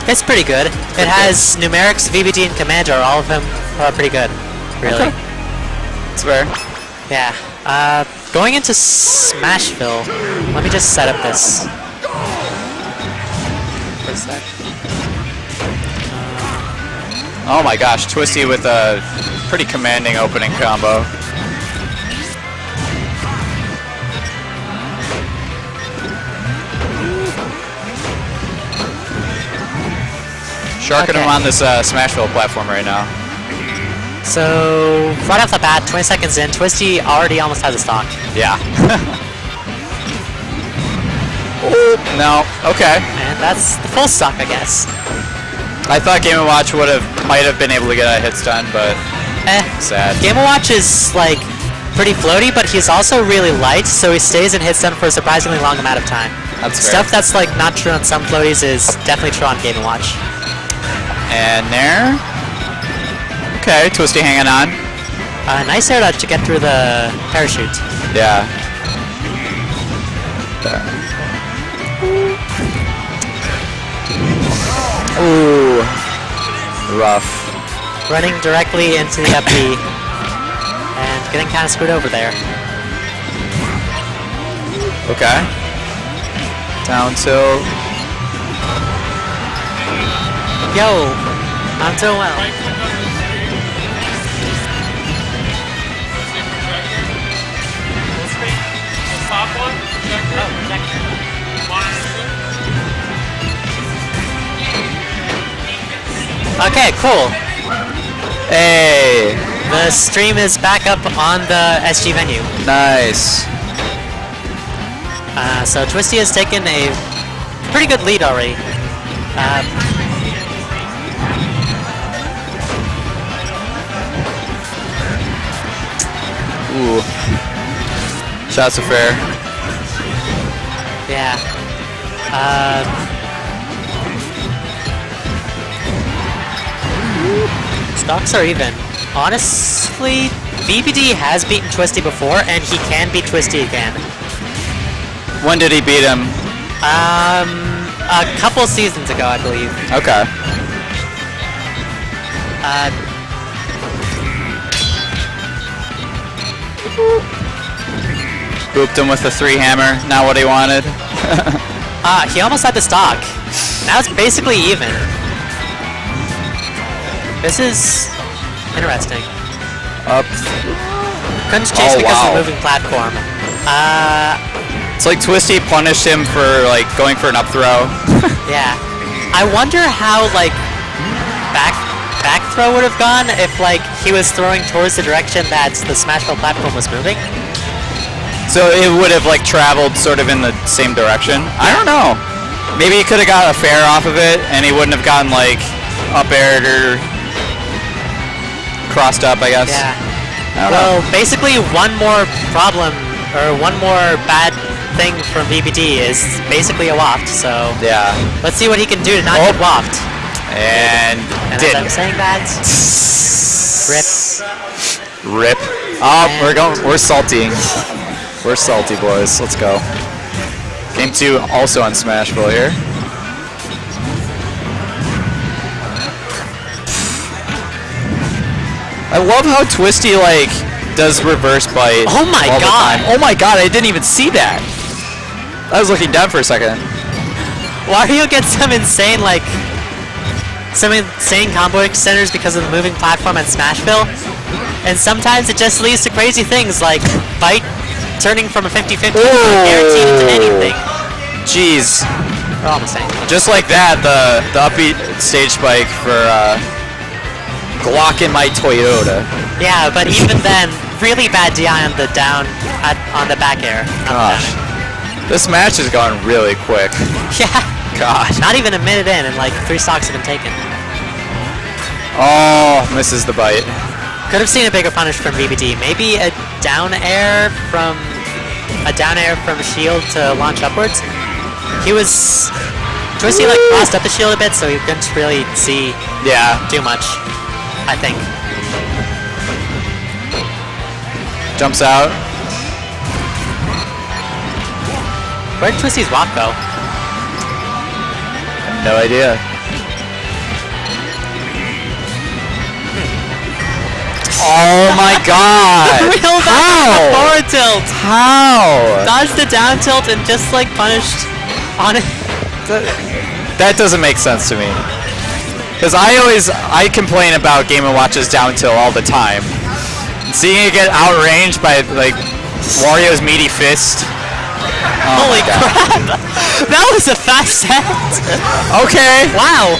It's pretty good. It has numerics, VBD, and commander. All of them are pretty good. Really. It's fair. Yeah. Going into Smashville. Let me just set up this. For a sec. Oh my gosh, Twisty with a pretty commanding opening combo. Sharking him on this Smashville platform right now. So, right off the bat, 20 seconds in, Twisty already almost has a stock. Yeah. Ooh, no, okay. And that's the full stock, I guess. I thought Game & Watch might have been able to get a hit stun, but sad. Game & Watch is like pretty floaty, but he's also really light, so he stays in hit stun for a surprisingly long amount of time. That's fair. Stuff that's like not true on some floaties is definitely true on Game & Watch. And there. Okay, Twisty hanging on. Nice air dodge to get through the parachute. Yeah. There. Ooh. Rough. Running directly into the up B. And getting kind of screwed over there. Okay. Down tilt. Yo, I'm doing well. Okay, cool. Hey. The stream is back up on the SG venue. Nice. So Twisty has taken a pretty good lead already. Ooh. Shots are fair. Yeah. Stocks are even. Honestly, BBD has beaten Twisty before, and he can beat Twisty again. When did he beat him? A couple seasons ago, I believe. Okay. Booped him with the 3 hammer. Not what he wanted. He almost had the stock. Now it's basically even. This is interesting. Up. Couldn't chase Oh, because wow. of the moving platform. It's like Twisty punished him for like going for an up throw. Yeah. I wonder how like back throw would have gone if like he was throwing towards the direction that the Smashville platform was moving. So it would have like traveled sort of in the same direction. I don't know. Maybe he could have got a fair off of it, and he wouldn't have gotten like up aired or crossed up, I guess. Yeah. I don't Well, know. basically one more problem or one more bad thing from VBD is basically a waft. So Yeah. let's see what he can do to not get waft. And And as didn't. I'm saying that, rip. Rip. Oh, we're salty. We're salty, boys. Let's go. Game 2 also on Smashville here. I love how Twisty like does reverse bite. Oh my all the God. time. Oh my god, I didn't even see that. I was looking down for a second. Wario gets some insane combo extenders because of the moving platform at Smashville, and sometimes it just leads to crazy things like bite turning from a 50-50 guaranteed into anything. Jeez. We're almost saying. Just like that, the upbeat stage spike for Glock in my Toyota. Yeah, but even then, really bad DI on the on the back air. Gosh. This match is going really quick. Yeah. Gosh. Not even a minute in, and like 3 stocks have been taken. Oh, misses the bite. Could have seen a bigger punish from BBD. Maybe a down air from shield to launch upwards. Twisty like crossed up the shield a bit, so he couldn't really see too much, I think. Jumps out. Where'd Twisty's walk go? No idea. Oh my god! Real back How? forward tilt. How? Dodged the down tilt and just like punished on it. That doesn't make sense to me. Because I complain about Game & Watch's down tilt all the time. Seeing it get outranged by like Wario's meaty fist. Oh Holy crap! That was a fast set. Okay. Wow.